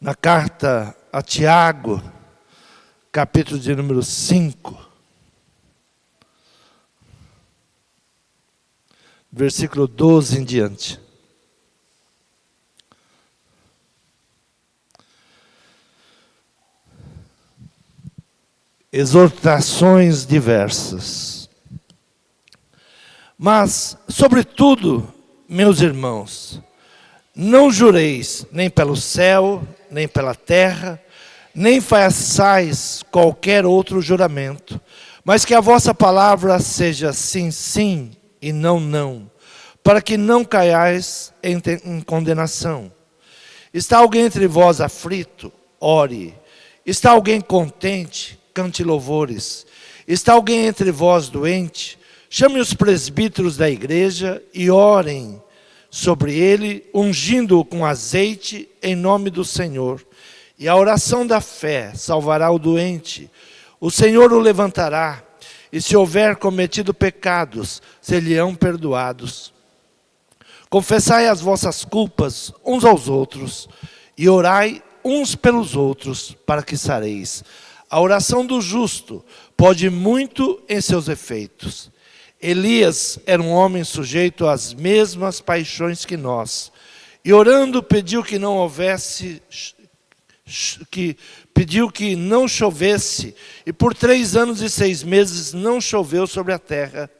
Na carta a Tiago, capítulo de número 5, versículo 12 em diante. Exortações diversas. Mas, sobretudo, meus irmãos, não jureis nem pelo céu, nem pela terra, nem façais qualquer outro juramento, mas que a vossa palavra seja sim, sim, e não, não, para que não caiais em condenação. Está alguém entre vós aflito? Ore. Está alguém contente? Cante louvores. Está alguém entre vós doente? Chame os presbíteros da igreja e orem sobre ele, ungindo-o com azeite em nome do Senhor. E a oração da fé salvará o doente. O Senhor o levantará, e se houver cometido pecados, ser-lhe-ão perdoados. Confessai as vossas culpas uns aos outros, e orai uns pelos outros, para que sareis. A oração do justo pode muito em seus efeitos. Elias era um homem sujeito às mesmas paixões que nós, e orando pediu que não chovesse, e por 3 anos e 6 meses não choveu sobre a terra.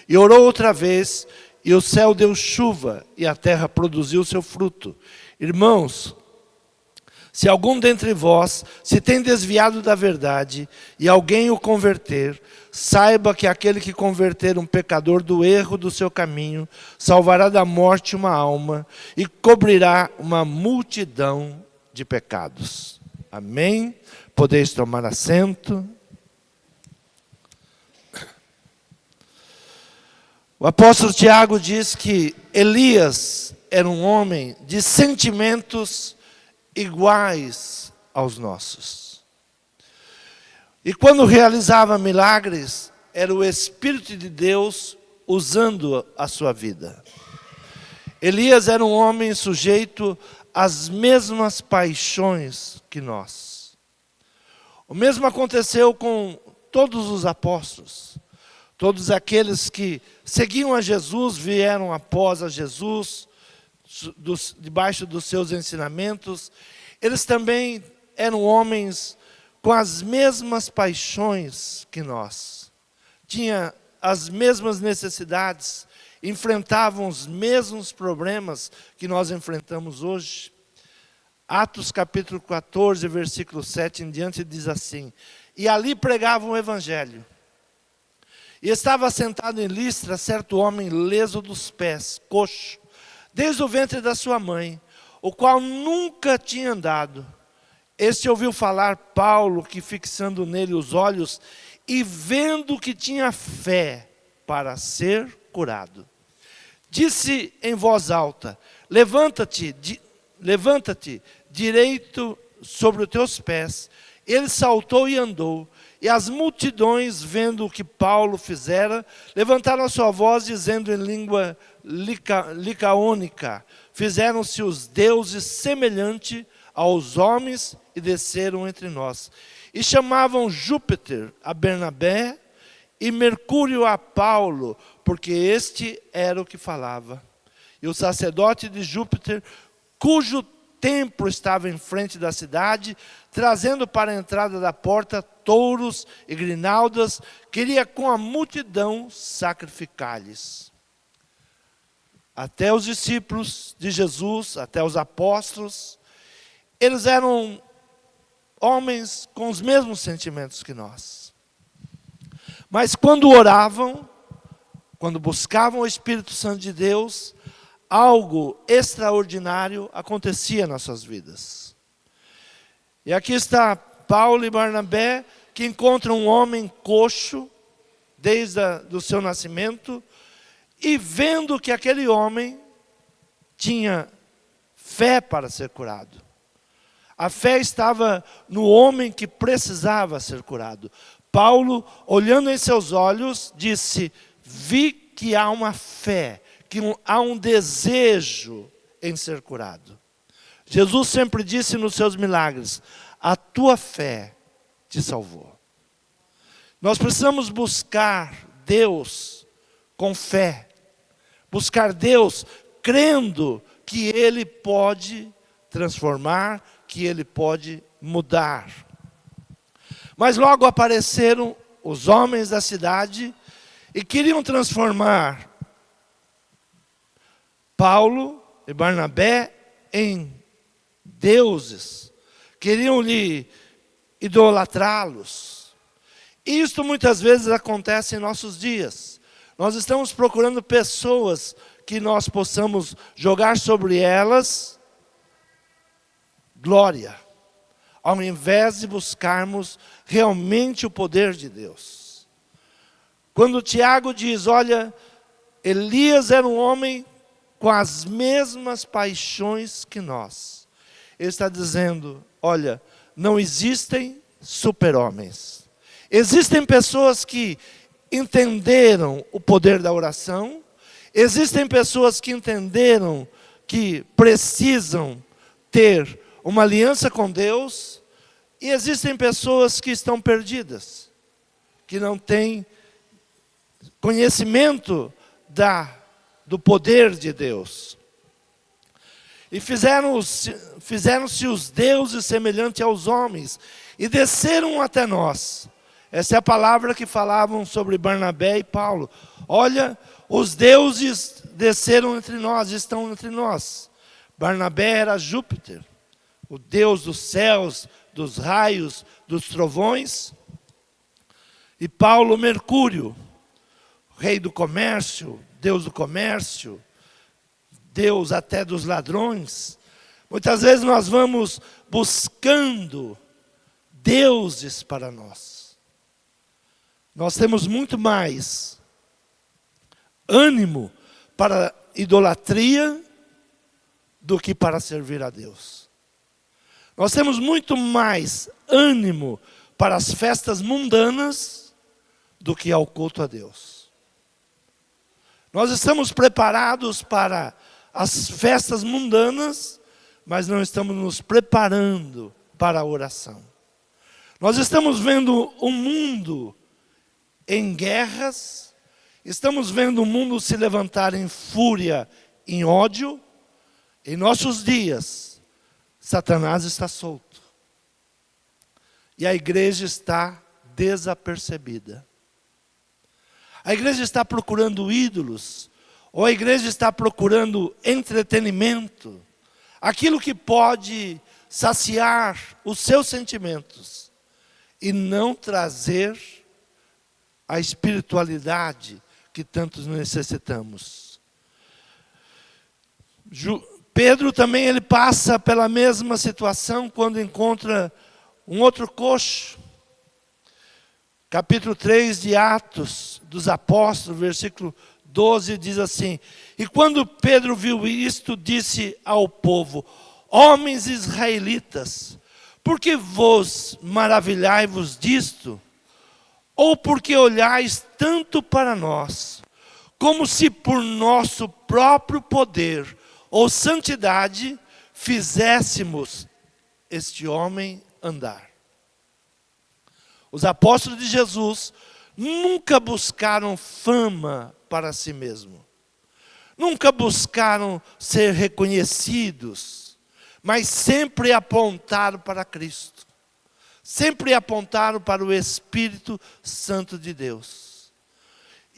E orou outra vez, e o céu deu chuva, e a terra produziu seu fruto. Irmãos, se algum dentre vós se tem desviado da verdade, e alguém o converter, saiba que aquele que converter um pecador do erro do seu caminho, salvará da morte uma alma, e cobrirá uma multidão de pecados. Amém? Podeis tomar assento. O apóstolo Tiago diz que Elias era um homem de sentimentos iguais aos nossos. E quando realizava milagres, era o Espírito de Deus usando a sua vida. Elias era um homem sujeito às mesmas paixões que nós. O mesmo aconteceu com todos os apóstolos. Todos aqueles que seguiam a Jesus, vieram após a Jesus, debaixo dos seus ensinamentos. Eles também eram homens com as mesmas paixões que nós. Tinham as mesmas necessidades, enfrentavam os mesmos problemas que nós enfrentamos hoje. Atos capítulo 14, versículo 7 em diante, diz assim: e ali pregavam o evangelho. E estava sentado em Listra certo homem leso dos pés, coxo, desde o ventre da sua mãe, o qual nunca tinha andado. Este ouviu falar Paulo, que fixando nele os olhos, e vendo que tinha fé para ser curado, disse em voz alta: levanta-te, direito sobre os teus pés. Ele saltou e andou. E as multidões, vendo o que Paulo fizera, levantaram a sua voz, dizendo em língua licaônica: fizeram-se os deuses semelhante aos homens e desceram entre nós. E chamavam Júpiter a Bernabé e Mercúrio a Paulo, porque este era o que falava. E o sacerdote de Júpiter, cujo templo estava em frente da cidade, trazendo para a entrada da porta touros e grinaldas, queria com a multidão sacrificar-lhes. Até os discípulos de Jesus, até os apóstolos, eles eram homens com os mesmos sentimentos que nós. Mas quando oravam, quando buscavam o Espírito Santo de Deus, algo extraordinário acontecia nas suas vidas. E aqui está Paulo e Barnabé, que encontram um homem coxo, desde o seu nascimento, e vendo que aquele homem tinha fé para ser curado. A fé estava no homem que precisava ser curado. Paulo, olhando em seus olhos, disse: vi que há uma fé, que há um desejo em ser curado. Jesus sempre disse nos seus milagres: a tua fé te salvou. Nós precisamos buscar Deus com fé. Buscar Deus crendo que Ele pode transformar, que Ele pode mudar. Mas logo apareceram os homens da cidade e queriam transformar Paulo e Barnabé em deuses. Queriam lhe idolatrá-los. Isto muitas vezes acontece em nossos dias. Nós estamos procurando pessoas que nós possamos jogar sobre elas glória, ao invés de buscarmos realmente o poder de Deus. Quando Tiago diz, olha, Elias era um homem com as mesmas paixões que nós. Ele está dizendo, olha, não existem super-homens. Existem pessoas que entenderam o poder da oração. Existem pessoas que entenderam que precisam ter uma aliança com Deus. E existem pessoas que estão perdidas, que não têm conhecimento do poder de Deus. E fizeram-se os deuses semelhantes aos homens, e desceram até nós. Essa é a palavra que falavam sobre Barnabé e Paulo. Olha, os deuses desceram entre nós, estão entre nós. Barnabé era Júpiter, o Deus dos céus, dos raios, dos trovões. E Paulo, Mercúrio, rei do comércio, Deus do comércio, Deus até dos ladrões. Muitas vezes nós vamos buscando deuses para nós. Nós temos muito mais ânimo para idolatria do que para servir a Deus. Nós temos muito mais ânimo para as festas mundanas do que ao culto a Deus. Nós estamos preparados para as festas mundanas, mas não estamos nos preparando para a oração. Nós estamos vendo o mundo em guerras, estamos vendo o mundo se levantar em fúria, em ódio. Em nossos dias, Satanás está solto. E a igreja está desapercebida. A igreja está procurando ídolos, ou a igreja está procurando entretenimento, aquilo que pode saciar os seus sentimentos, e não trazer a espiritualidade que tantos necessitamos. Pedro também ele passa pela mesma situação quando encontra um outro coxo. Capítulo 3 de Atos dos Apóstolos, versículo 12, diz assim: e quando Pedro viu isto, disse ao povo: homens israelitas, por que vos maravilhai-vos disto? Ou porque olhais tanto para nós, como se por nosso próprio poder ou santidade fizéssemos este homem andar? Os apóstolos de Jesus nunca buscaram fama para si mesmo. Nunca buscaram ser reconhecidos, mas sempre apontaram para Cristo. Sempre apontaram para o Espírito Santo de Deus.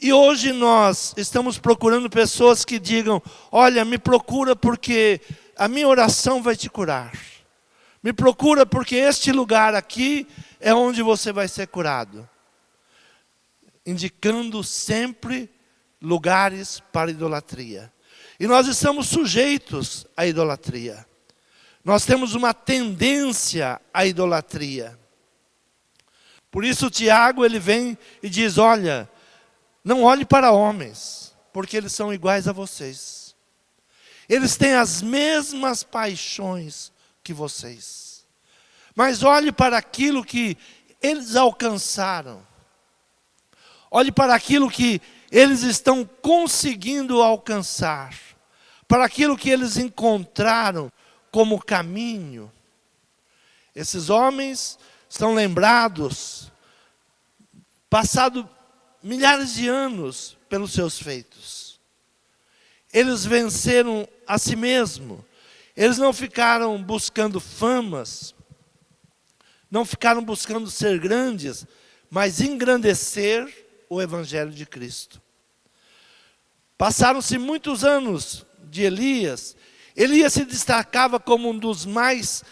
E hoje nós estamos procurando pessoas que digam: olha, me procura porque a minha oração vai te curar. Me procura porque este lugar aqui é onde você vai ser curado. Indicando sempre lugares para idolatria. E nós estamos sujeitos à idolatria. Nós temos uma tendência à idolatria. Por isso Tiago ele vem e diz: olha, não olhe para homens, porque eles são iguais a vocês. Eles têm as mesmas paixões que vocês. Mas olhe para aquilo que eles alcançaram. Olhe para aquilo que eles estão conseguindo alcançar. Para aquilo que eles encontraram como caminho. Esses homens são lembrados, passado milhares de anos, pelos seus feitos. Eles venceram a si mesmos. Eles não ficaram buscando famas, não ficaram buscando ser grandes, mas engrandecer o Evangelho de Cristo. Passaram-se muitos anos de Elias. Elias se destacava como um dos mais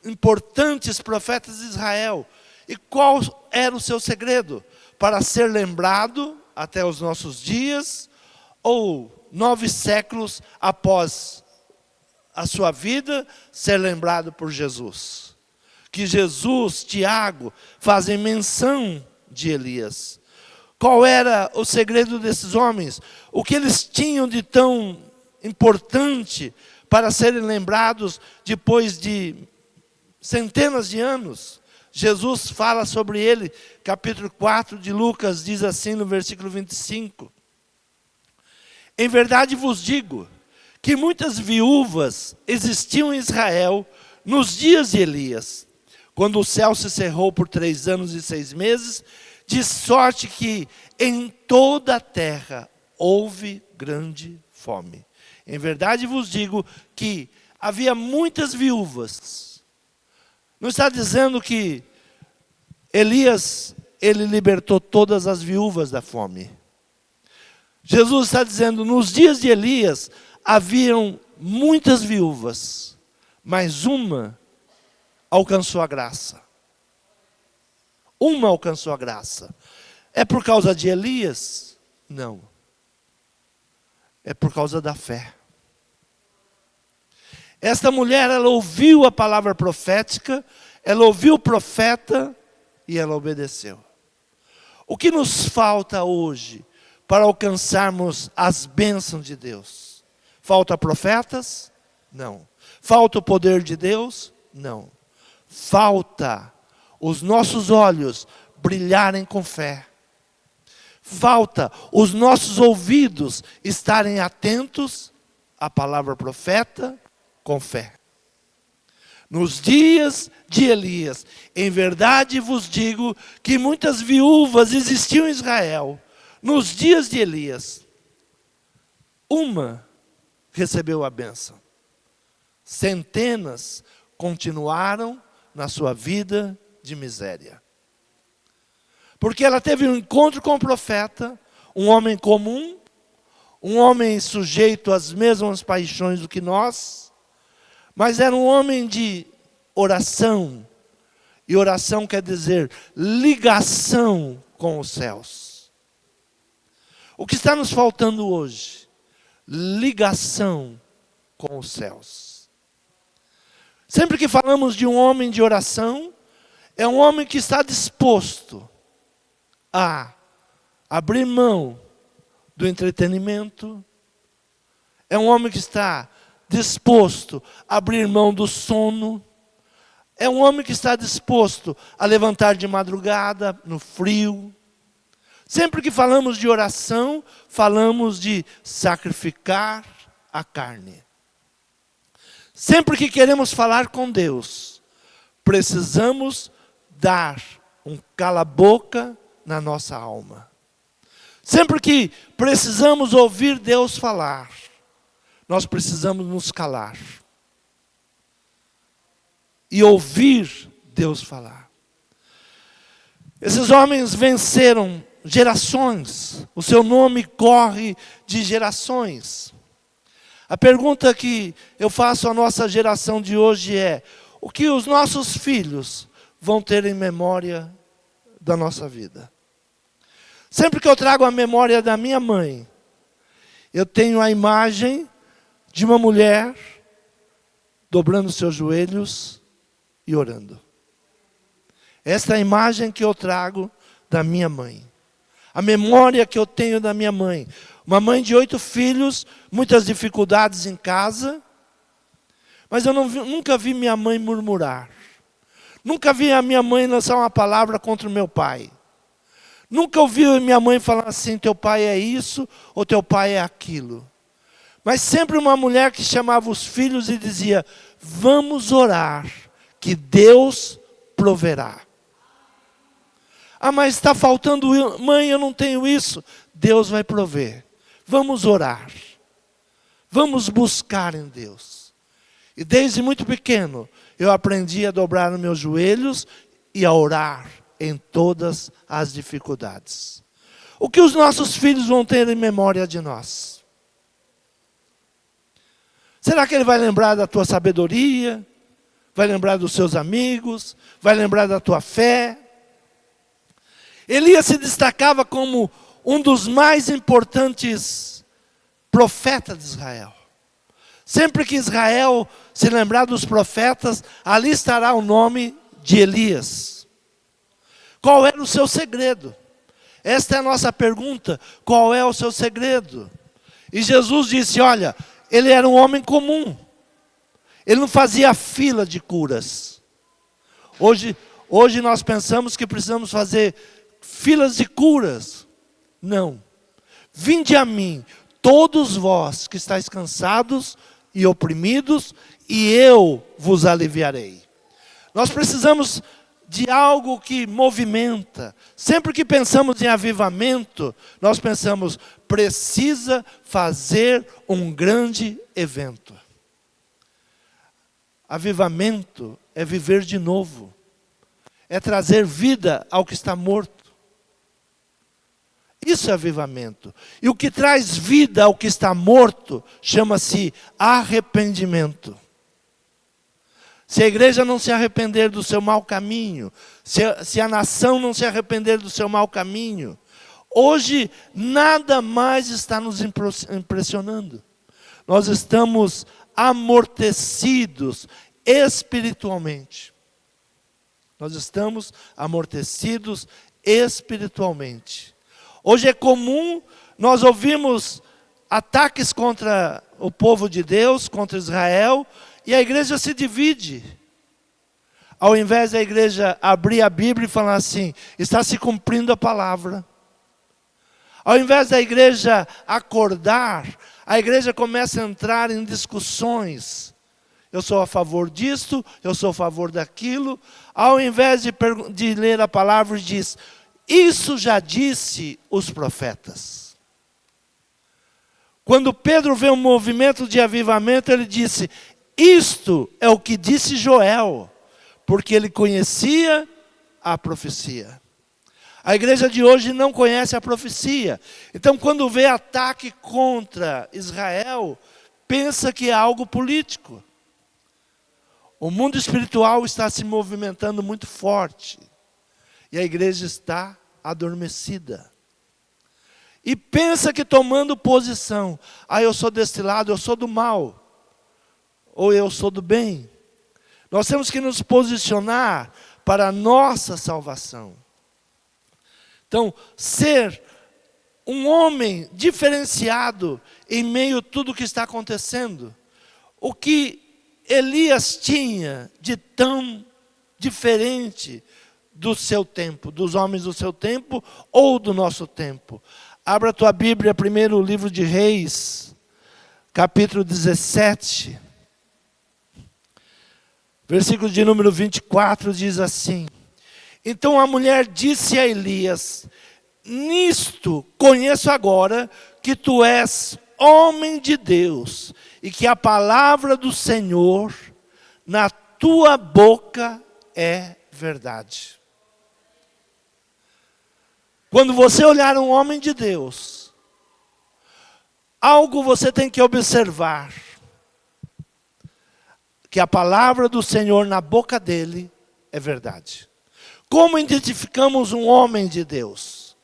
importantes profetas de Israel. E qual era o seu segredo? Para ser lembrado até os nossos dias, ou 9 séculos após a sua vida, ser lembrado por Jesus. Que Jesus, Tiago, fazem menção de Elias. Qual era o segredo desses homens? O que eles tinham de tão importante para serem lembrados depois de centenas de anos? Jesus fala sobre ele, capítulo 4 de Lucas, diz assim no versículo 25. Em verdade vos digo, que muitas viúvas existiam em Israel nos dias de Elias, quando o céu se cerrou por 3 anos e 6 meses, de sorte que em toda a terra houve grande fome. Em verdade vos digo que havia muitas viúvas. Não está dizendo que Elias, ele libertou todas as viúvas da fome. Jesus está dizendo, nos dias de Elias, haviam muitas viúvas, mas uma alcançou a graça. Uma alcançou a graça. É por causa de Elias? Não. É por causa da fé. Esta mulher, ela ouviu a palavra profética, ela ouviu o profeta e ela obedeceu. O que nos falta hoje para alcançarmos as bênçãos de Deus? Falta profetas? Não. Falta o poder de Deus? Não. Falta os nossos olhos brilharem com fé. Falta os nossos ouvidos estarem atentos à palavra profeta com fé. Nos dias de Elias, em verdade vos digo que muitas viúvas existiam em Israel. Nos dias de Elias, uma recebeu a bênção. Centenas continuaram na sua vida de miséria. Porque ela teve um encontro com o profeta, um homem comum, um homem sujeito às mesmas paixões do que nós, mas era um homem de oração. E oração quer dizer ligação com os céus. O que está nos faltando hoje? Ligação com os céus. Sempre que falamos de um homem de oração, é um homem que está disposto a abrir mão do entretenimento. É um homem que está disposto a abrir mão do sono. É um homem que está disposto a levantar de madrugada, no frio. Sempre que falamos de oração, falamos de sacrificar a carne. Sempre que queremos falar com Deus, precisamos dar um cala-boca na nossa alma. Sempre que precisamos ouvir Deus falar, nós precisamos nos calar e ouvir Deus falar. Esses homens venceram gerações, o seu nome corre de gerações. A pergunta que eu faço à nossa geração de hoje é: o que os nossos filhos vão ter em memória da nossa vida? Sempre que eu trago a memória da minha mãe, eu tenho a imagem de uma mulher dobrando seus joelhos e orando. Esta é a imagem que eu trago da minha mãe. A memória que eu tenho da minha mãe. Uma mãe de 8 filhos, muitas dificuldades em casa, mas eu nunca vi minha mãe murmurar. Nunca vi a minha mãe lançar uma palavra contra o meu pai. Nunca ouvi minha mãe falar assim, teu pai é isso ou teu pai é aquilo. Mas sempre uma mulher que chamava os filhos e dizia: vamos orar, que Deus proverá. Ah, mas está faltando, mãe, eu não tenho isso. Deus vai prover. Vamos orar. Vamos buscar em Deus. E desde muito pequeno, eu aprendi a dobrar os meus joelhos e a orar em todas as dificuldades. O que os nossos filhos vão ter em memória de nós? Será que ele vai lembrar da tua sabedoria? Vai lembrar dos seus amigos? Vai lembrar da tua fé? Elias se destacava como um dos mais importantes profetas de Israel. Sempre que Israel se lembrar dos profetas, ali estará o nome de Elias. Qual era o seu segredo? Esta é a nossa pergunta. Qual é o seu segredo? E Jesus disse: olha, ele era um homem comum. Ele não fazia fila de curas. Hoje nós pensamos que precisamos fazer filas de curas. Não. Vinde a mim, todos vós que estáis cansados e oprimidos, e eu vos aliviarei. Nós precisamos de algo que movimenta. Sempre que pensamos em avivamento, nós pensamos: precisa fazer um grande evento. Avivamento é viver de novo. É trazer vida ao que está morto. Isso é avivamento. E o que traz vida ao que está morto chama-se arrependimento. Se a igreja não se arrepender do seu mau caminho, se a nação não se arrepender do seu mau caminho, hoje nada mais está nos impressionando. Nós estamos amortecidos espiritualmente. Nós estamos amortecidos espiritualmente. Hoje é comum nós ouvirmos ataques contra o povo de Deus, contra Israel, e a igreja se divide. Ao invés da igreja abrir a Bíblia e falar assim: está se cumprindo a palavra. Ao invés da igreja acordar, a igreja começa a entrar em discussões. Eu sou a favor disto, eu sou a favor daquilo. Ao invés de ler a palavra, diz: isso já disse os profetas. Quando Pedro vê um movimento de avivamento, ele disse: isto é o que disse Joel, porque ele conhecia a profecia. A igreja de hoje não conhece a profecia. Então, quando vê ataque contra Israel, pensa que é algo político. O mundo espiritual está se movimentando muito forte. E a igreja está adormecida. E pensa que tomando posição: ah, eu sou deste lado, eu sou do mal. Ou eu sou do bem. Nós temos que nos posicionar para a nossa salvação. Então, ser um homem diferenciado em meio a tudo que está acontecendo. O que Elias tinha de tão diferente do seu tempo, dos homens do seu tempo ou do nosso tempo. Abra a tua Bíblia, primeiro livro de Reis, capítulo 17. Versículo de número 24 diz assim: então a mulher disse a Elias: nisto conheço agora que tu és homem de Deus, e que a palavra do Senhor na tua boca é verdade. Quando você olhar um homem de Deus, algo você tem que observar: que a palavra do Senhor na boca dele é verdade. Como identificamos um homem de Deus?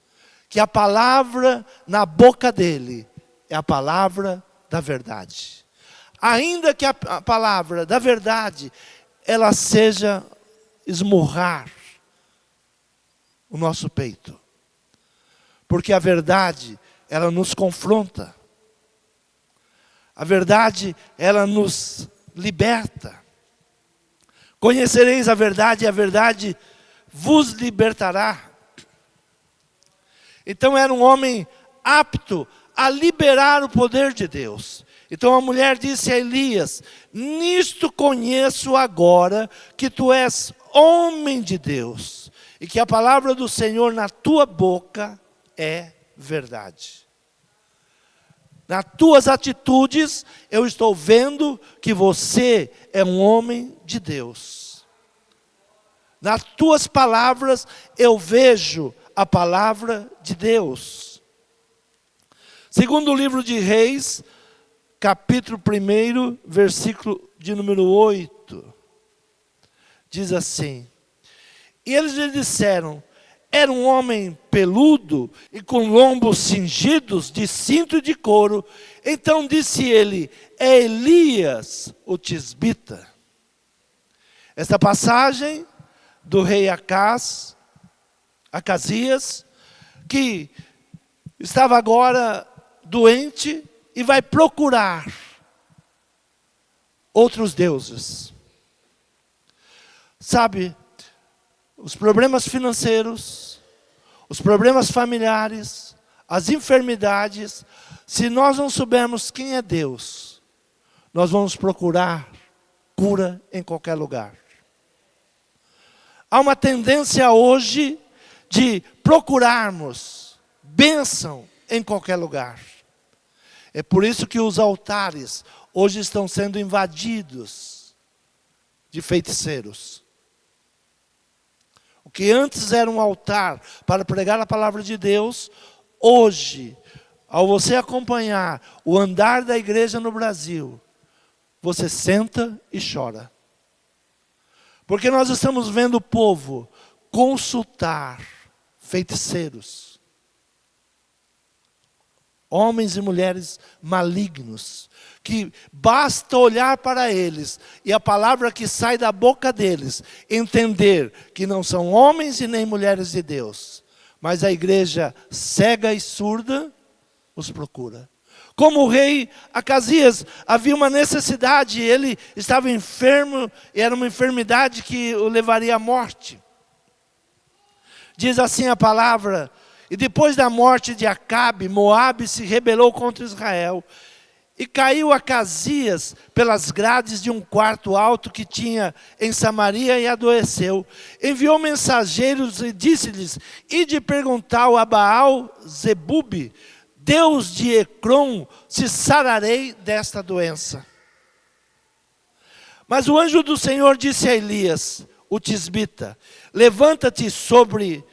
Que a palavra na boca dele é a palavra da verdade. Ainda que a palavra da verdade, ela seja esmurrar o nosso peito. Porque a verdade, ela nos confronta. A verdade, ela nos liberta. Conhecereis a verdade e a verdade vos libertará. Então era um homem apto a liberar o poder de Deus. Então a mulher disse a Elias: nisto conheço agora que tu és homem de Deus, e que a palavra do Senhor na tua boca é verdade. Nas tuas atitudes, eu estou vendo que você é um homem de Deus. Nas tuas palavras, eu vejo a palavra de Deus. Segundo o livro de Reis, capítulo 1, versículo de número 8. Diz assim: e eles lhe disseram: era um homem peludo e com lombos cingidos de cinto de couro. Então disse ele: é Elias, o tisbita. Esta passagem do rei Acasias, que estava agora doente e vai procurar outros deuses. Sabe, os problemas financeiros, os problemas familiares, as enfermidades, se nós não soubermos quem é Deus, nós vamos procurar cura em qualquer lugar. Há uma tendência hoje de procurarmos bênção em qualquer lugar. É por isso que os altares hoje estão sendo invadidos de feiticeiros. O que antes era um altar para pregar a palavra de Deus, hoje, ao você acompanhar o andar da igreja no Brasil, você senta e chora. Porque nós estamos vendo o povo consultar feiticeiros. Homens e mulheres malignos, que basta olhar para eles e a palavra que sai da boca deles, entender que não são homens e nem mulheres de Deus, mas a igreja cega e surda os procura. Como o rei Acasias, havia uma necessidade, ele estava enfermo, e era uma enfermidade que o levaria à morte. Diz assim a palavra: e depois da morte de Acabe, Moabe se rebelou contra Israel. E caiu Acasias pelas grades de um quarto alto que tinha em Samaria e adoeceu. Enviou mensageiros e disse-lhes: ide perguntar a Baal-zebube, Deus de Ecrom, se sararei desta doença. Mas o anjo do Senhor disse a Elias, o tisbita: levanta-te, sobe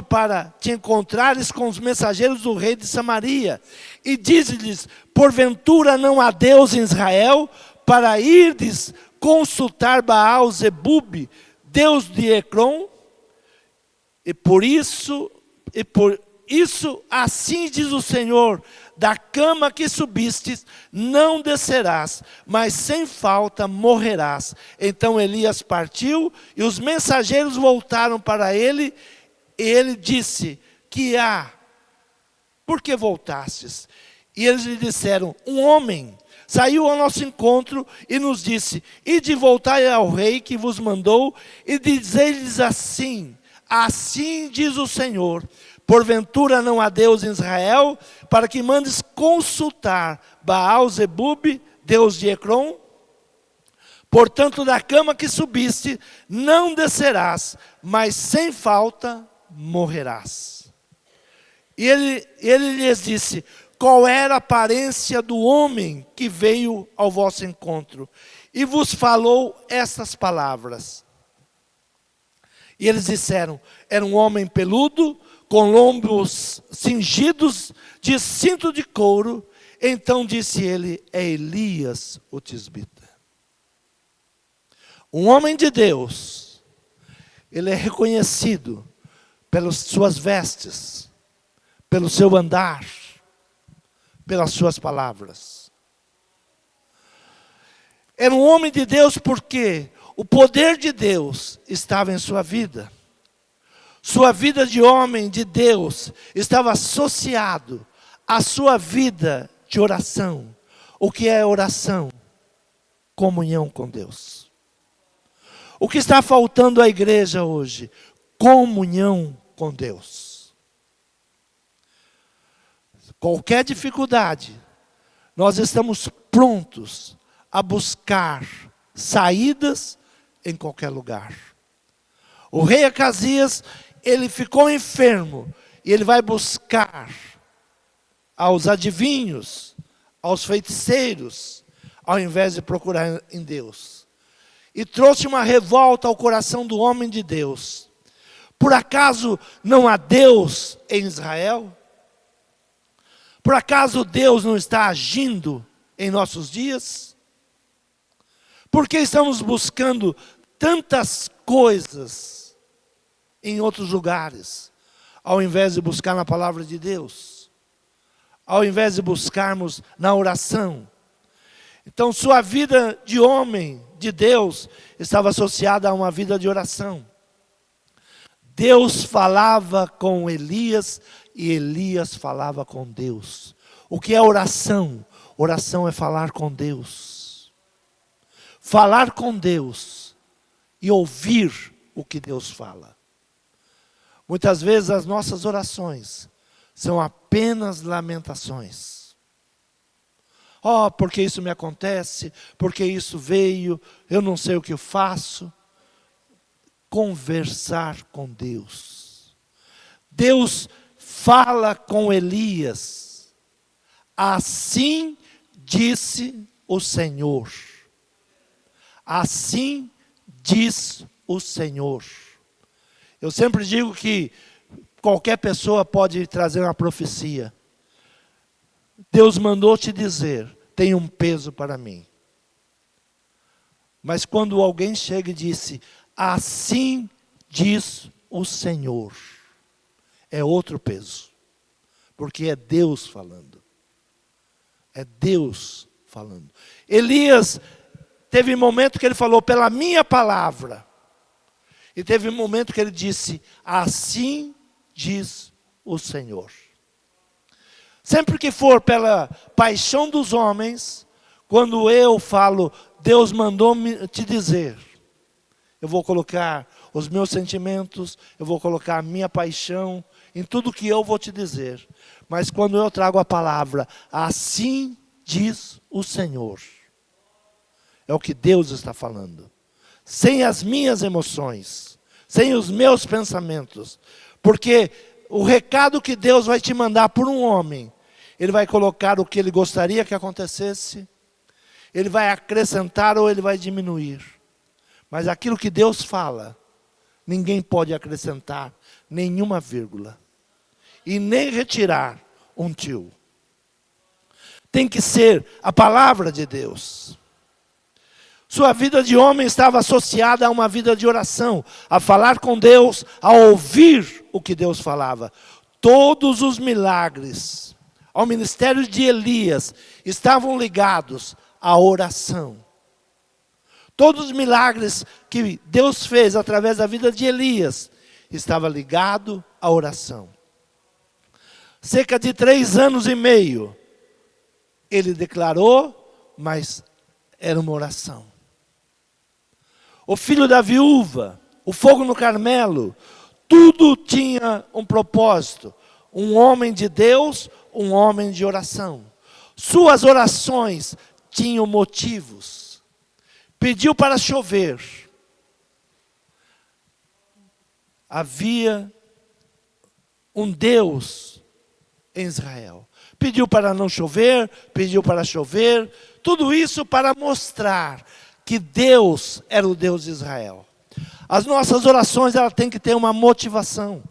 para te encontrares com os mensageiros do rei de Samaria, e dize-lhes: porventura não há Deus em Israel, para irdes consultar Baal-zebube, Deus de Ecrom? E por isso assim diz o Senhor: da cama que subistes não descerás, mas sem falta morrerás. Então Elias partiu, e os mensageiros voltaram para ele, e ele disse: que há? Por que voltastes? E eles lhe disseram: um homem saiu ao nosso encontro e nos disse: ide voltai ao rei que vos mandou, e dizei-lhes assim: assim diz o Senhor, porventura não há Deus em Israel, para que mandes consultar Baal-zebube, Deus de Ecrom? Portanto, da cama que subiste, não descerás, mas sem falta morrerás. E ele lhes disse: qual era a aparência do homem que veio ao vosso encontro? E vos falou estas palavras. E eles disseram: era um homem peludo, com lombos cingidos de cinto de couro. Então disse ele: é Elias, o tisbita. Um homem de Deus, ele é reconhecido pelas suas vestes, pelo seu andar, pelas suas palavras. Era um homem de Deus porque o poder de Deus estava em sua vida. Sua vida de homem de Deus estava associado à sua vida de oração. O que é oração? Comunhão com Deus. O que está faltando à igreja hoje? Comunhão com Deus. Qualquer dificuldade, nós estamos prontos a buscar saídas em qualquer lugar. O rei Acasias, ele ficou enfermo, e ele vai buscar aos adivinhos, aos feiticeiros, ao invés de procurar em Deus. E trouxe uma revolta ao coração do homem de Deus. Por acaso não há Deus em Israel? Por acaso Deus não está agindo em nossos dias? Por que estamos buscando tantas coisas em outros lugares, ao invés de buscar na palavra de Deus? Ao invés de buscarmos na oração? Então sua vida de homem de Deus estava associada a uma vida de oração. Deus falava com Elias e Elias falava com Deus. O que é oração? Oração é falar com Deus. Falar com Deus e ouvir o que Deus fala. Muitas vezes as nossas orações são apenas lamentações. Oh, porque isso me acontece, porque isso veio, eu não sei o que eu faço. Conversar com Deus. Deus fala com Elias. Assim disse o Senhor. Assim diz o Senhor. Eu sempre digo que qualquer pessoa pode trazer uma profecia. Deus mandou te dizer, tem um peso para mim. Mas quando alguém chega e disse, assim diz o Senhor, é outro peso. Porque é Deus falando. É Deus falando. Elias teve um momento que ele falou, pela minha palavra. E teve um momento que ele disse, assim diz o Senhor. Sempre que for pela paixão dos homens, quando eu falo, Deus mandou te dizer, eu vou colocar os meus sentimentos, eu vou colocar a minha paixão em tudo que eu vou te dizer. Mas quando eu trago a palavra, assim diz o Senhor. É o que Deus está falando. Sem as minhas emoções, sem os meus pensamentos. Porque o recado que Deus vai te mandar por um homem, ele vai colocar o que ele gostaria que acontecesse, ele vai acrescentar ou ele vai diminuir. Mas aquilo que Deus fala, ninguém pode acrescentar nenhuma vírgula. E nem retirar um tio. Tem que ser a palavra de Deus. Sua vida de homem estava associada a uma vida de oração, a falar com Deus, a ouvir o que Deus falava. Todos os milagres ao ministério de Elias estavam ligados à oração. Todos os milagres que Deus fez através da vida de Elias estava ligado à oração. Cerca de 3 anos e meio, ele declarou, mas era uma oração. O filho da viúva, o fogo no Carmelo, tudo tinha um propósito. Um homem de Deus, um homem de oração. Suas orações tinham motivos. Pediu para chover. Havia um Deus em Israel. Pediu para não chover, pediu para chover. Tudo isso para mostrar que Deus era o Deus de Israel. As nossas orações, elas têm que ter uma motivação.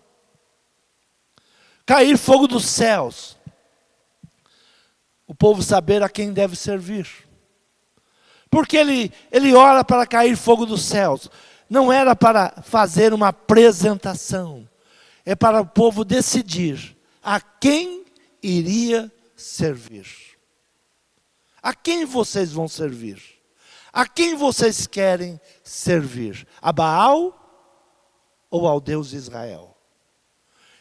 Cair fogo dos céus. O povo saber a quem deve servir. Porque ele ora para cair fogo dos céus. Não era para fazer uma apresentação. É para o povo decidir a quem iria servir. A quem vocês vão servir? A quem vocês querem servir? A Baal ou ao Deus de Israel?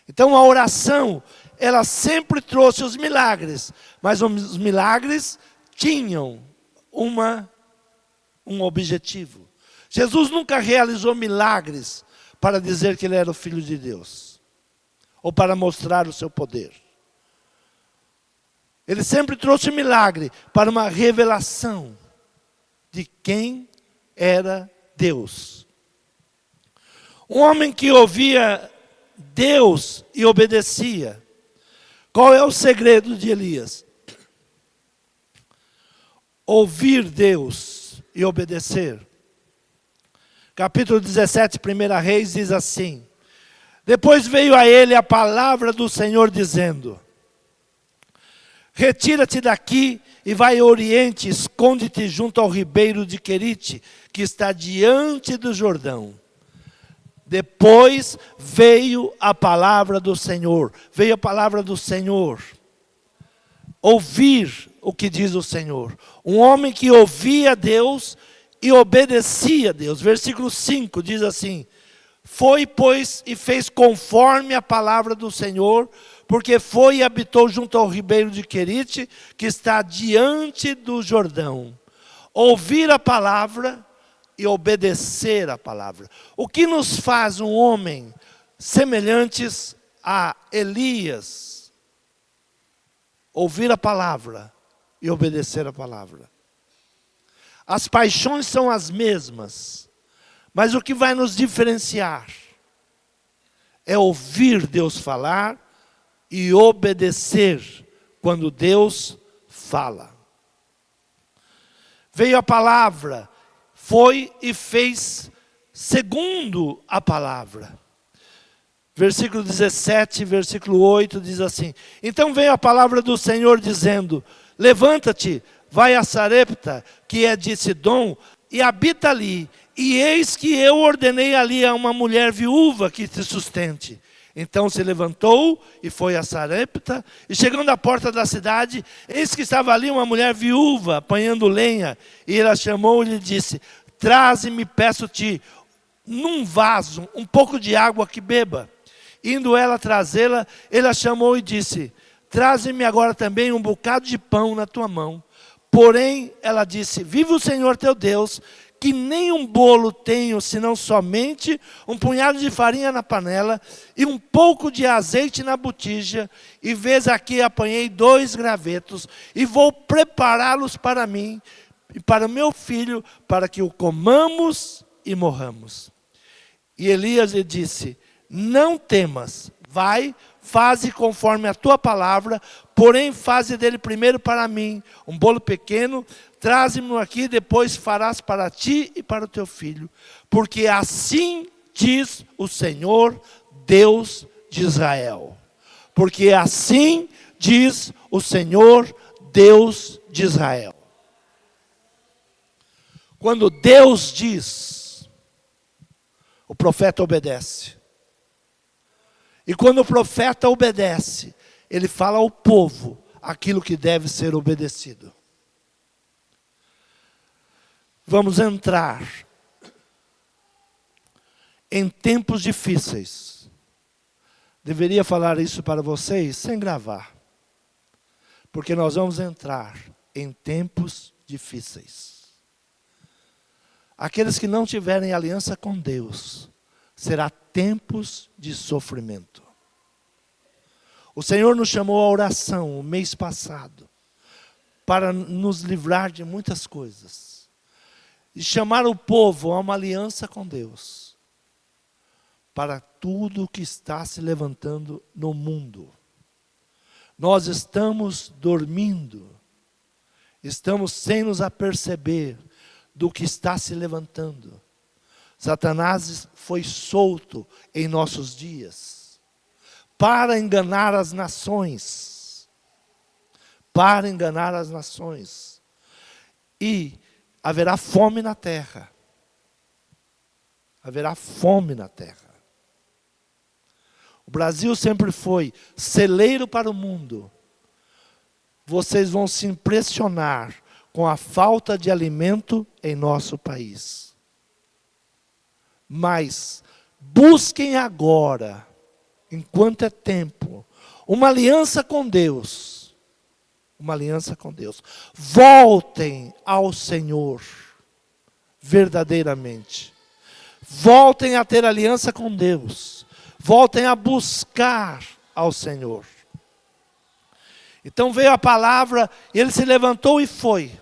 Então a oração, ela sempre trouxe os milagres. Mas os milagres tinham um objetivo. Jesus nunca realizou milagres para dizer que ele era o Filho de Deus. Ou para mostrar o seu poder. Ele sempre trouxe milagre para uma revelação de quem era Deus. Um homem que ouvia Deus e obedecia. Qual é o segredo de Elias? Ouvir Deus e obedecer. Capítulo 17, 1 Reis, diz assim: depois veio a ele a palavra do Senhor dizendo: retira-te daqui e vai ao oriente, esconde-te junto ao ribeiro de Querite, que está diante do Jordão. Depois veio a palavra do Senhor. Veio a palavra do Senhor. Ouvir o que diz o Senhor. Um homem que ouvia Deus e obedecia a Deus. Versículo 5 diz assim: foi, pois, e fez conforme a palavra do Senhor, porque foi e habitou junto ao ribeiro de Querite, que está diante do Jordão. Ouvir a palavra e obedecer a palavra. O que nos faz um homem semelhantes a Elias? Ouvir a palavra e obedecer a palavra. As paixões são as mesmas, mas o que vai nos diferenciar é ouvir Deus falar e obedecer quando Deus fala. Veio a palavra, foi e fez segundo a palavra. Versículo 17, versículo 8 diz assim: então veio a palavra do Senhor dizendo: levanta-te, vai a Sarepta, que é de Sidom, e habita ali. E eis que eu ordenei ali a uma mulher viúva que te sustente. Então se levantou e foi a Sarepta, e chegando à porta da cidade, eis que estava ali uma mulher viúva, apanhando lenha. E ela chamou e lhe disse: traze-me, peço-te, num vaso, um pouco de água que beba. Indo ela trazê-la, ele a chamou e disse: traze-me agora também um bocado de pão na tua mão. Porém, ela disse: vive o Senhor teu Deus, que nem um bolo tenho, senão somente um punhado de farinha na panela e um pouco de azeite na botija. E vês aqui, apanhei 2 gravetos e vou prepará-los para mim e para o meu filho, para que o comamos e morramos. E Elias lhe disse: não temas, vai, faze conforme a tua palavra, porém faze dele primeiro para mim um bolo pequeno, traze-me aqui, depois farás para ti e para o teu filho. Porque assim diz o Senhor, Deus de Israel. Porque assim diz o Senhor, Deus de Israel. Quando Deus diz, o profeta obedece. E quando o profeta obedece, ele fala ao povo aquilo que deve ser obedecido. Vamos entrar em tempos difíceis. Deveria falar isso para vocês sem gravar. Porque nós vamos entrar em tempos difíceis. Aqueles que não tiverem aliança com Deus, será tempos de sofrimento. O Senhor nos chamou à oração o mês passado, para nos livrar de muitas coisas. E chamar o povo a uma aliança com Deus, para tudo que está se levantando no mundo. Nós estamos dormindo, estamos sem nos aperceber do que está se levantando. Satanás foi solto em nossos dias, para enganar as nações. Para enganar as nações. E haverá fome na terra. Haverá fome na terra. O Brasil sempre foi celeiro para o mundo. Vocês vão se impressionar com a falta de alimento em nosso país. Mas busquem agora, enquanto é tempo, uma aliança com Deus. Uma aliança com Deus. Voltem ao Senhor, verdadeiramente. Voltem a ter aliança com Deus. Voltem a buscar ao Senhor. Então veio a palavra, ele se levantou e foi.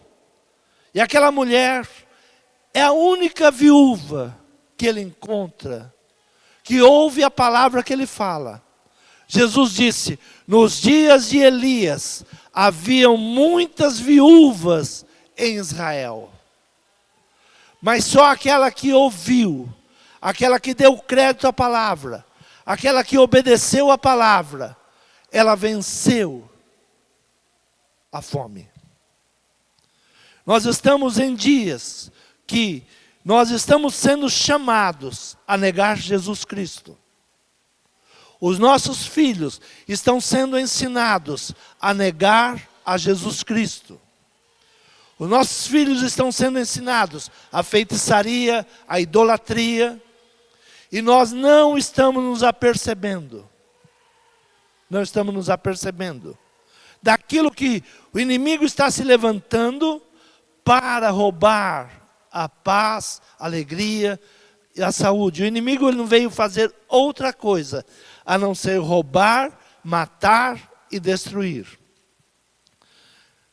E aquela mulher é a única viúva que ele encontra, que ouve a palavra que ele fala. Jesus disse, nos dias de Elias, haviam muitas viúvas em Israel. Mas só aquela que ouviu, aquela que deu crédito à palavra, aquela que obedeceu à palavra, ela venceu a fome. Nós estamos em dias que nós estamos sendo chamados a negar Jesus Cristo. Os nossos filhos estão sendo ensinados a negar a Jesus Cristo. Os nossos filhos estão sendo ensinados à feitiçaria, à idolatria, e nós não estamos nos apercebendo. Não estamos nos apercebendo daquilo que o inimigo está se levantando para roubar a paz, a alegria e a saúde. O inimigo ele não veio fazer outra coisa a não ser roubar, matar e destruir.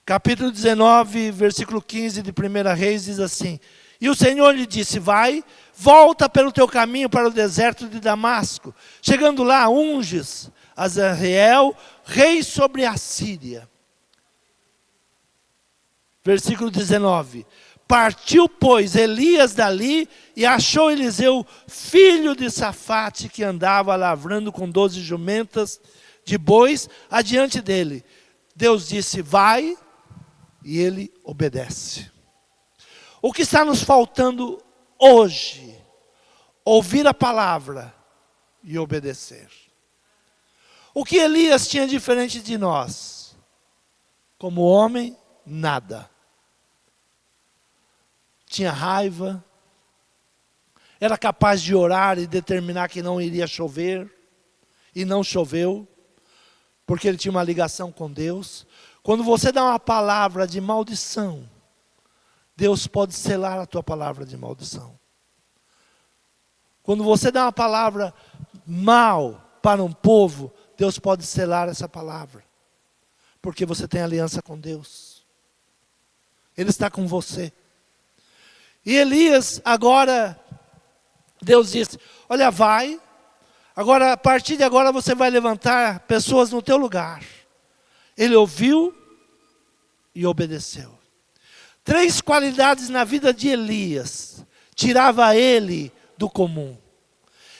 Capítulo 19, versículo 15 de 1 Reis diz assim: e o Senhor lhe disse, vai, volta pelo teu caminho para o deserto de Damasco. Chegando lá, unges Azaziel, rei sobre a Síria. Versículo 19. Partiu, pois, Elias dali e achou Eliseu, filho de Safate, que andava lavrando com 12 jumentas de bois adiante dele. Deus disse, vai, e ele obedece. O que está nos faltando hoje? Ouvir a palavra e obedecer. O que Elias tinha diferente de nós? Como homem, nada. Tinha raiva, era capaz de orar e determinar que não iria chover, e não choveu, porque ele tinha uma ligação com Deus. Quando você dá uma palavra de maldição, Deus pode selar a tua palavra de maldição. Quando você dá uma palavra mal para um povo, Deus pode selar essa palavra, porque você tem aliança com Deus. Ele está com você. E Elias, agora, Deus disse, olha, vai, agora, a partir de agora você vai levantar pessoas no teu lugar. Ele ouviu e obedeceu. 3 qualidades na vida de Elias, tirava ele do comum.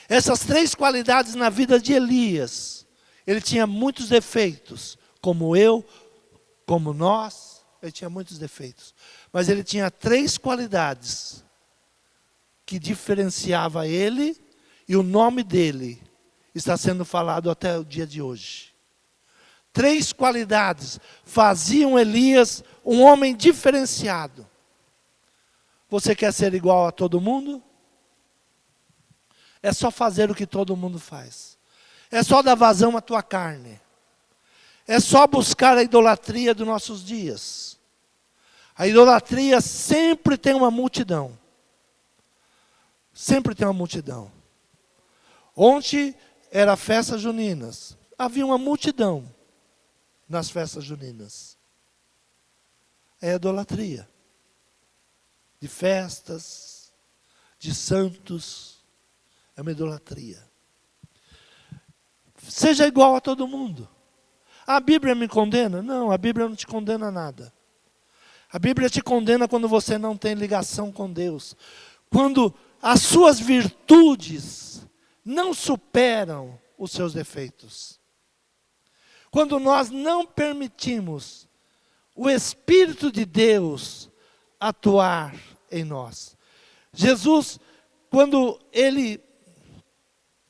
Essas 3 qualidades na vida de Elias, ele tinha muitos defeitos, como eu, como nós, ele tinha muitos defeitos. Mas ele tinha 3 qualidades que diferenciava ele, e o nome dele está sendo falado até o dia de hoje. 3 qualidades faziam Elias um homem diferenciado. Você quer ser igual a todo mundo? É só fazer o que todo mundo faz. É só dar vazão à tua carne. É só buscar a idolatria dos nossos dias. A idolatria sempre tem uma multidão. Sempre tem uma multidão. Ontem era festas juninas. Havia uma multidão nas festas juninas. É idolatria. De festas, de santos. É uma idolatria. Seja igual a todo mundo. A Bíblia me condena? Não, a Bíblia não te condena nada. A Bíblia te condena quando você não tem ligação com Deus. Quando as suas virtudes não superam os seus defeitos. Quando nós não permitimos o Espírito de Deus atuar em nós. Jesus, quando ele,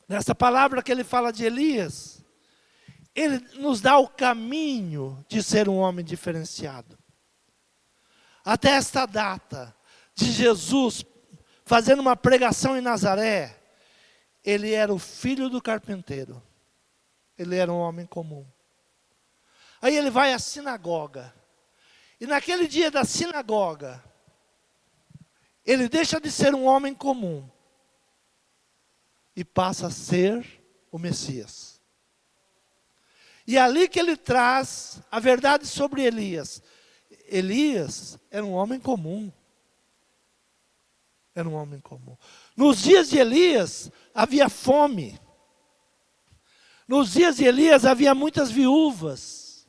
nessa palavra que ele fala de Elias, ele nos dá o caminho de ser um homem diferenciado. Até esta data de Jesus fazendo uma pregação em Nazaré, ele era o filho do carpinteiro. Ele era um homem comum. Aí ele vai à sinagoga. E naquele dia da sinagoga, ele deixa de ser um homem comum e passa a ser o Messias. E ali que ele traz a verdade sobre Elias. Elias era um homem comum. Era um homem comum. Nos dias de Elias havia fome. Nos dias de Elias havia muitas viúvas.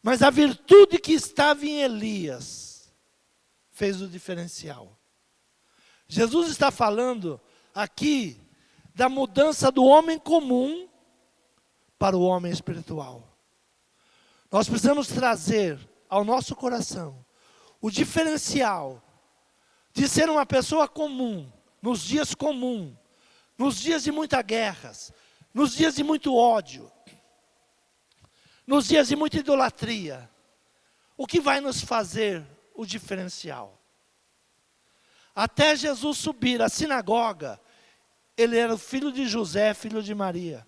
Mas a virtude que estava em Elias fez o diferencial. Jesus está falando aqui da mudança do homem comum para o homem espiritual. Nós precisamos trazer ao nosso coração o diferencial de ser uma pessoa comum, nos dias comuns, nos dias de muitas guerras, nos dias de muito ódio, nos dias de muita idolatria. O que vai nos fazer o diferencial? Até Jesus subir à sinagoga, ele era o filho de José, filho de Maria.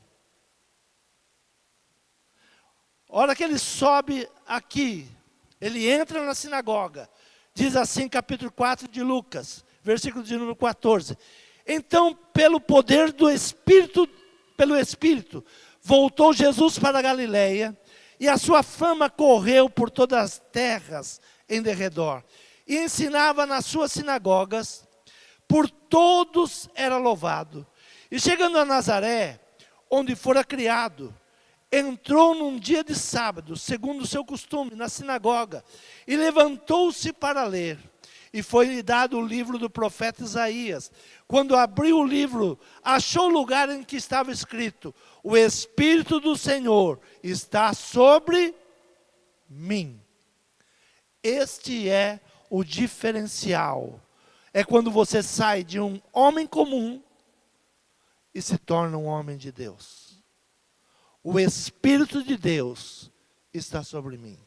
A hora que ele sobe aqui, ele entra na sinagoga. Diz assim, capítulo 4 de Lucas, versículo de número 14. Então, pelo poder do Espírito, voltou Jesus para a Galileia, e a sua fama correu por todas as terras em derredor. E ensinava nas suas sinagogas, por todos era louvado. E chegando a Nazaré, onde fora criado, entrou num dia de sábado, segundo o seu costume, na sinagoga, e levantou-se para ler. E foi-lhe dado o livro do profeta Isaías. Quando abriu o livro, achou o lugar em que estava escrito: o Espírito do Senhor está sobre mim. Este é o diferencial. É quando você sai de um homem comum e se torna um homem de Deus. O Espírito de Deus está sobre mim.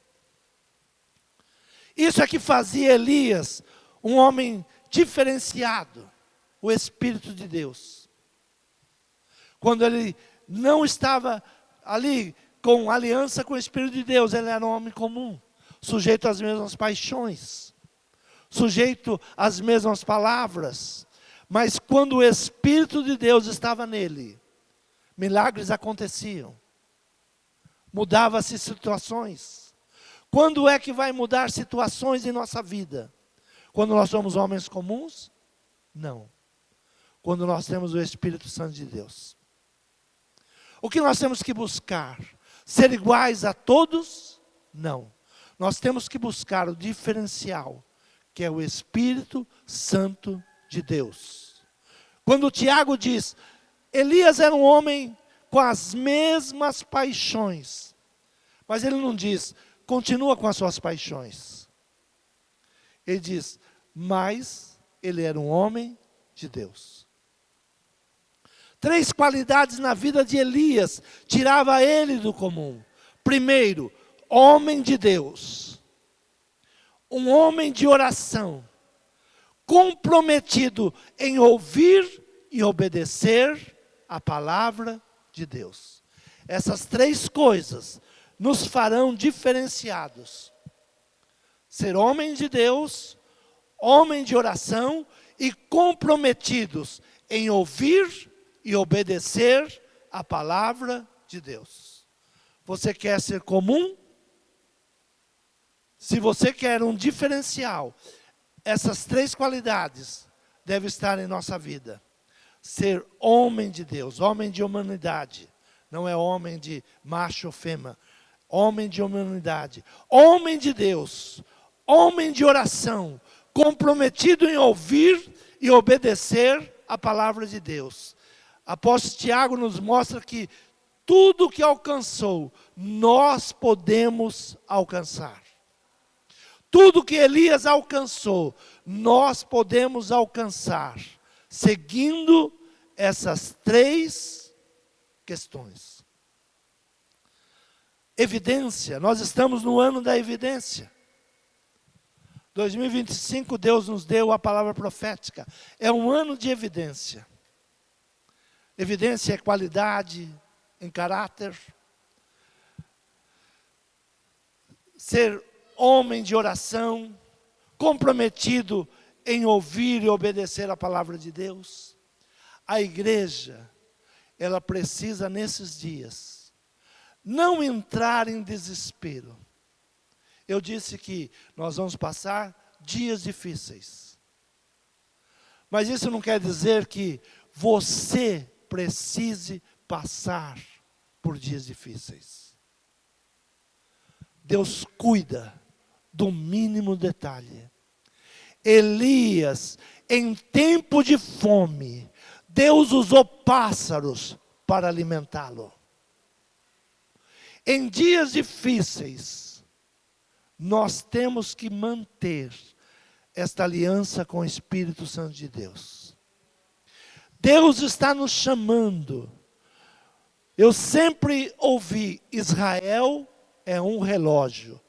Isso é que fazia Elias um homem diferenciado. O Espírito de Deus. Quando ele não estava ali com aliança com o Espírito de Deus, ele era um homem comum, sujeito às mesmas paixões, sujeito às mesmas palavras. Mas quando o Espírito de Deus estava nele, milagres aconteciam. Mudava-se situações. Quando é que vai mudar situações em nossa vida? Quando nós somos homens comuns? Não. Quando nós temos o Espírito Santo de Deus. O que nós temos que buscar? Ser iguais a todos? Não. Nós temos que buscar o diferencial, que é o Espírito Santo de Deus. Quando Tiago diz, Elias era um homem com as mesmas paixões. Mas ele não diz, continua com as suas paixões. Ele diz, mas ele era um homem de Deus. 3 qualidades na vida de Elias tirava ele do comum. Primeiro, homem de Deus. Um homem de oração. Comprometido em ouvir e obedecer a palavra de Deus. Essas 3 coisas nos farão diferenciados. Ser homem de Deus, homem de oração e comprometidos em ouvir e obedecer a palavra de Deus. Você quer ser comum? Se você quer um diferencial, essas 3 qualidades devem estar em nossa vida. Ser homem de Deus, homem de humanidade. Não é homem de macho ou fêmea. Homem de humanidade. Homem de Deus. Homem de oração. Comprometido em ouvir e obedecer a palavra de Deus. Apóstolo Tiago nos mostra que tudo que alcançou, nós podemos alcançar. Tudo que Elias alcançou, nós podemos alcançar, seguindo essas 3 questões. Evidência, nós estamos no ano da evidência. 2025, Deus nos deu a palavra profética. É um ano de evidência. Evidência é qualidade em caráter. Ser homem de oração, comprometido em ouvir e obedecer a palavra de Deus. A igreja, ela precisa nesses dias não entrar em desespero. Eu disse que nós vamos passar dias difíceis. Mas isso não quer dizer que você precise passar por dias difíceis. Deus cuida do mínimo detalhe. Elias, em tempo de fome, Deus usou pássaros para alimentá-lo. Em dias difíceis, nós temos que manter esta aliança com o Espírito Santo de Deus. Deus está nos chamando. Eu sempre ouvi, Israel é um relógio.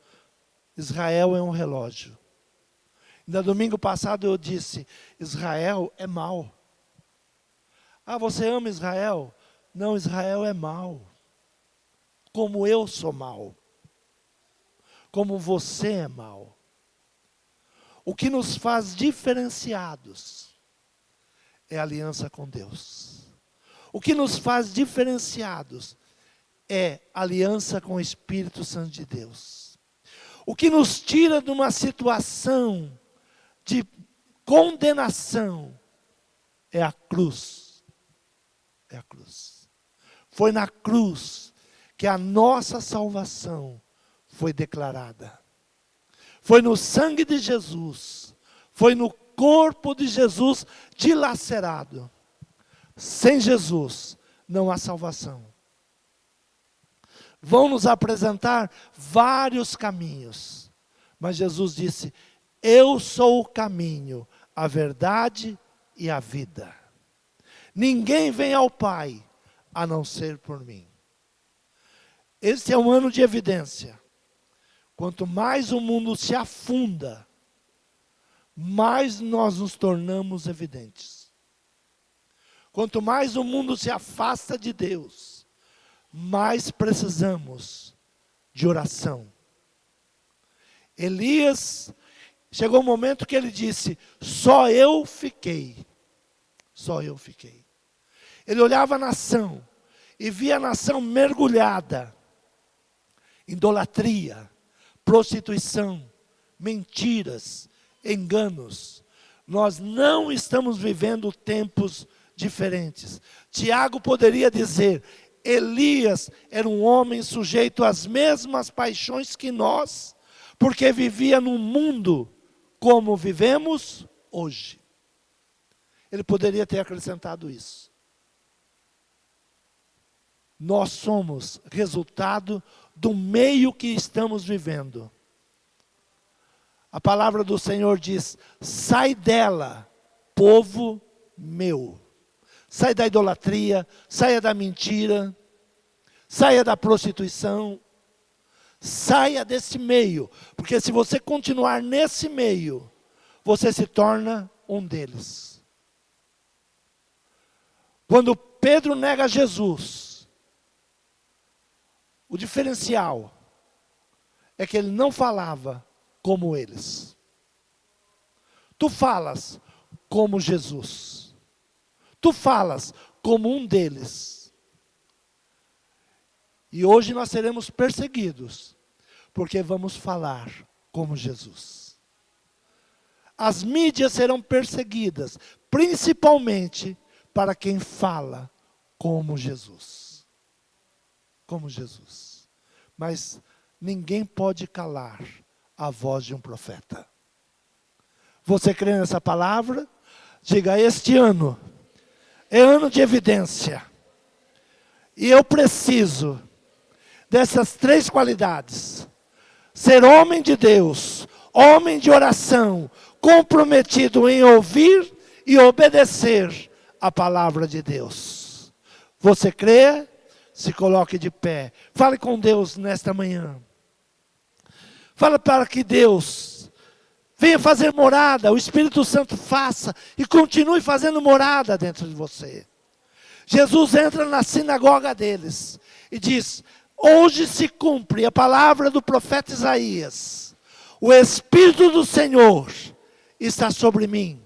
Israel é um relógio. No domingo passado eu disse, Israel é mau. Ah, você ama Israel? Não, Israel é mau. Como eu sou mau. Como você é mau. O que nos faz diferenciados é a aliança com Deus. O que nos faz diferenciados é a aliança com o Espírito Santo de Deus. O que nos tira de uma situação de condenação é a cruz. É a cruz. Foi na cruz que a nossa salvação foi declarada. Foi no sangue de Jesus. Foi no corpo de Jesus dilacerado. Sem Jesus não há salvação. Vão nos apresentar vários caminhos. Mas Jesus disse, eu sou o caminho, a verdade e a vida. Ninguém vem ao Pai, a não ser por mim. Este é um ano de evidência. Quanto mais o mundo se afunda, mais nós nos tornamos evidentes. Quanto mais o mundo se afasta de Deus, mais precisamos de oração. Elias, chegou um momento que ele disse, só eu fiquei. Só eu fiquei. Ele olhava a nação e via a nação mergulhada em idolatria, prostituição, mentiras, enganos. Nós não estamos vivendo tempos diferentes. Tiago poderia dizer, Elias era um homem sujeito às mesmas paixões que nós, porque vivia num mundo como vivemos hoje. Ele poderia ter acrescentado isso. Nós somos resultado do meio que estamos vivendo. A palavra do Senhor diz, sai dela, povo meu. Sai da idolatria, saia da mentira, saia da prostituição, saia desse meio. Porque se você continuar nesse meio, você se torna um deles. Quando Pedro nega Jesus, o diferencial é que ele não falava como eles. Tu falas como Jesus. Tu falas como um deles. E hoje nós seremos perseguidos, porque vamos falar como Jesus. As mídias serão perseguidas, principalmente para quem fala como Jesus. Como Jesus. Mas ninguém pode calar a voz de um profeta. Você crê nessa palavra? Diga, este ano é ano de evidência. E eu preciso dessas 3 qualidades. Ser homem de Deus, homem de oração, comprometido em ouvir e obedecer a palavra de Deus. Você crê? Se coloque de pé. Fale com Deus nesta manhã. Fala para que Deus venha fazer morada, o Espírito Santo faça e continue fazendo morada dentro de você. Jesus entra na sinagoga deles e diz, hoje se cumpre a palavra do profeta Isaías. O Espírito do Senhor está sobre mim.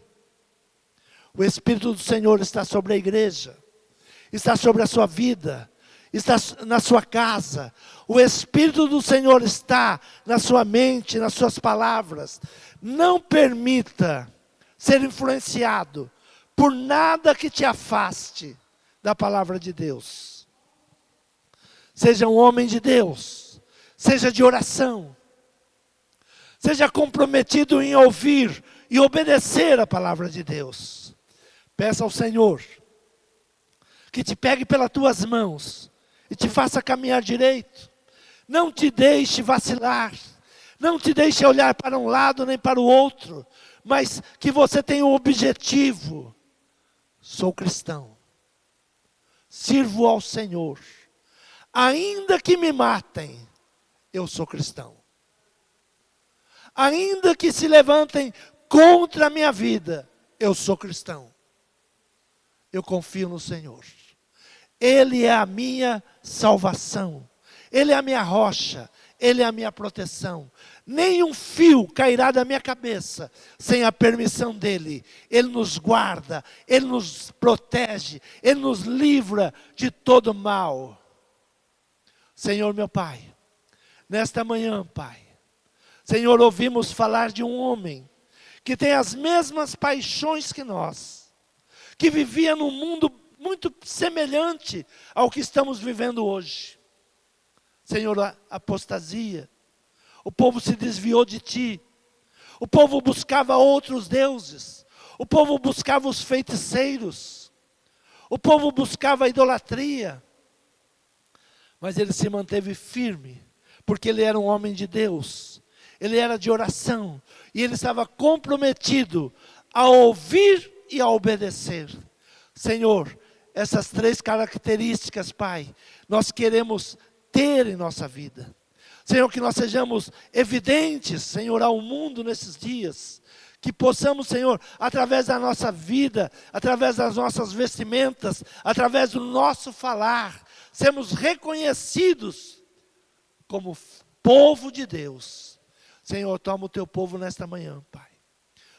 O Espírito do Senhor está sobre a igreja. Está sobre a sua vida. está na sua casa, o Espírito do Senhor está na sua mente, nas suas palavras. Não permita ser influenciado por nada que te afaste da palavra de Deus. Seja um homem de Deus, seja de oração, seja comprometido em ouvir e obedecer a palavra de Deus. Peça ao Senhor que te pegue pelas tuas mãos e te faça caminhar direito. Não te deixe vacilar, não te deixe olhar para um lado nem para o outro, mas que você tenha um objetivo. Sou cristão, sirvo ao Senhor, ainda que me matem, eu sou cristão. Ainda que se levantem contra a minha vida, eu sou cristão. Eu confio no Senhor. Ele é a minha salvação. Ele é a minha rocha. Ele é a minha proteção. Nenhum fio cairá da minha cabeça sem a permissão dEle. Ele nos guarda, Ele nos protege, Ele nos livra de todo mal. Senhor meu Pai, nesta manhã, Pai, Senhor, ouvimos falar de um homem que tem as mesmas paixões que nós, que vivia num mundo muito semelhante ao que estamos vivendo hoje. Senhor, a apostasia, o povo se desviou de Ti, o povo buscava outros deuses, o povo buscava os feiticeiros, o povo buscava a idolatria, mas ele se manteve firme, porque ele era um homem de Deus, ele era de oração, e ele estava comprometido a ouvir e a obedecer. Senhor, essas três características, Pai, nós queremos ter em nossa vida. Senhor, que nós sejamos evidentes, Senhor, ao mundo nesses dias. Que possamos, Senhor, através da nossa vida, através das nossas vestimentas, através do nosso falar, sermos reconhecidos como povo de Deus. Senhor, toma o teu povo nesta manhã, Pai.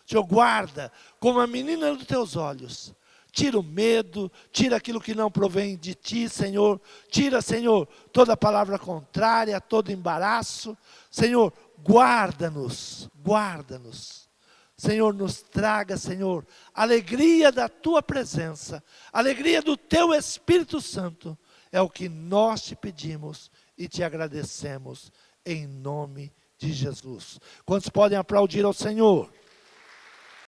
Senhor, guarda como a menina dos teus olhos. Tira o medo, tira aquilo que não provém de Ti, Senhor. Tira, Senhor, toda palavra contrária, todo embaraço. Senhor, guarda-nos, guarda-nos. Senhor, nos traga, Senhor, alegria da Tua presença, alegria do Teu Espírito Santo. É o que nós te pedimos e te agradecemos em nome de Jesus. Quantos podem aplaudir ao Senhor?